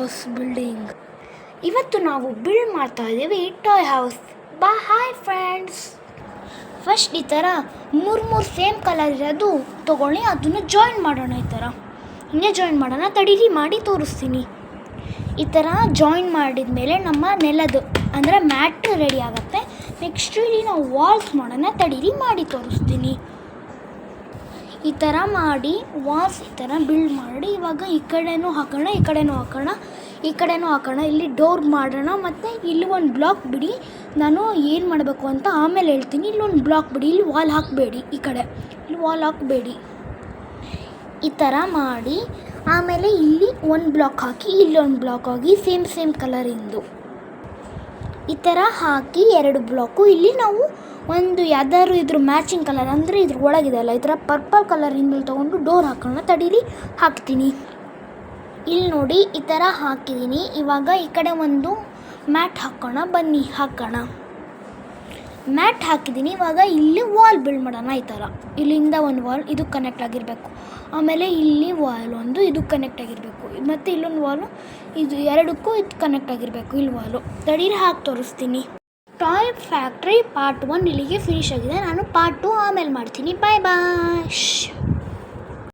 House building. ಇವತ್ತು ನಾವು build ಮಾಡ್ತಾ ಇದ್ದೀವಿ toy house. Hi friends. First ಈ ಥರ ಮೂರು ಸೇಮ್ ಕಲರ್ ಇರೋದು ತೊಗೊಳ್ಳಿ, ಅದನ್ನು ಜಾಯಿನ್ ಮಾಡೋಣ. ಈ ಥರ ಹಿಂಗೆ ಜಾಯಿನ್ ಮಾಡೋಣ. ತಡೀರಿ ಮಾಡಿ ತೋರಿಸ್ತೀನಿ. ಈ ಥರ ಜಾಯಿನ್ ಮಾಡಿದ ಮೇಲೆ ನಮ್ಮ ನೆಲದು ಅಂದರೆ ಮ್ಯಾಟ್ ರೆಡಿ ಆಗುತ್ತೆ. ನೆಕ್ಸ್ಟ್ ಇಲ್ಲಿ ನಾವು ವಾಲ್ಸ್ ಮಾಡೋಣ. ತಡೀರಿ ಮಾಡಿ ತೋರಿಸ್ತೀನಿ. ಈ ಥರ ಮಾಡಿ ವಾಲ್ಸ್ ಈ ಥರ ಬಿಲ್ಡ್ ಮಾಡಿ ಇವಾಗ ಈ ಕಡೆನೂ ಹಾಕೋಣ, ಈ ಕಡೆನೂ ಹಾಕೋಣ, ಈ ಕಡೆನೂ ಹಾಕೋಣ. ಇಲ್ಲಿ ಡೋರ್ ಮಾಡೋಣ. ಮತ್ತು ಇಲ್ಲಿ ಒಂದು ಬ್ಲಾಕ್ ಬಿಡಿ. ನಾನು ಏನು ಮಾಡಬೇಕು ಅಂತ ಆಮೇಲೆ ಹೇಳ್ತೀನಿ. ಇಲ್ಲೊಂದು ಬ್ಲಾಕ್ ಬಿಡಿ. ಇಲ್ಲಿ ವಾಲ್ ಹಾಕಬೇಡಿ. ಈ ಕಡೆ ಇಲ್ಲಿ ವಾಲ್ ಹಾಕಬೇಡಿ. ಈ ಥರ ಮಾಡಿ ಆಮೇಲೆ ಇಲ್ಲಿ ಒಂದು ಬ್ಲಾಕ್ ಹಾಕಿ, ಇಲ್ಲೊಂದು ಬ್ಲಾಕ್ ಹಾಕಿ ಸೇಮ್ ಕಲರಿಂದು ಈ ಥರ ಹಾಕಿ 2 ಬ್ಲಾಕು. ಇಲ್ಲಿ ನಾವು ಒಂದು ಯಾವ್ದಾದ್ರು ಇದ್ರ ಮ್ಯಾಚಿಂಗ್ ಕಲರ್ ಅಂದರೆ ಇದ್ರ ಒಳಗಿದೆ ಅಲ್ಲ, ಈ ಥರ ಪರ್ಪಲ್ ಕಲರಿಂದ ತೊಗೊಂಡು ಡೋರ್ ಹಾಕೋಣ. ತಡೀರಿ ಹಾಕ್ತೀನಿ. ಇಲ್ಲಿ ನೋಡಿ ಈ ಥರ ಹಾಕಿದ್ದೀನಿ. ಇವಾಗ ಈ ಕಡೆ ಒಂದು ಮ್ಯಾಟ್ ಹಾಕೋಣ. ಬನ್ನಿ ಹಾಕೋಣ. ಮ್ಯಾಟ್ ಹಾಕಿದ್ದೀನಿ. ಇವಾಗ ಇಲ್ಲಿ ವಾಲ್ ಬಿಲ್ಡ್ ಮಾಡೋಣ. ಈ ಥರ ಇಲ್ಲಿಂದ ಒಂದು ವಾಲ್ ಇದು ಕನೆಕ್ಟ್ ಆಗಿರಬೇಕು. ಆಮೇಲೆ ಇಲ್ಲಿ ವಾಲ್ ಒಂದು ಇದು ಕನೆಕ್ಟ್ ಆಗಿರಬೇಕು. ಮತ್ತು ಇಲ್ಲೊಂದು ವಾಲು ಇದು ಎರಡಕ್ಕೂ ಇದು ಕನೆಕ್ಟ್ ಆಗಿರಬೇಕು. ಇಲ್ಲಿ ವಾಲು ತಡೀರಿ ಹಾಕಿ ತೋರಿಸ್ತೀನಿ. ಟಾಯ್ ಫ್ಯಾಕ್ಟ್ರಿ ಪಾರ್ಟ್ 1 ಇಲ್ಲಿಗೆ ಫಿನಿಶ್ ಆಗಿದೆ. ನಾನು ಪಾರ್ಟ್ 2 ಆಮೇಲೆ ಮಾಡ್ತೀನಿ. ಬಾಯ್.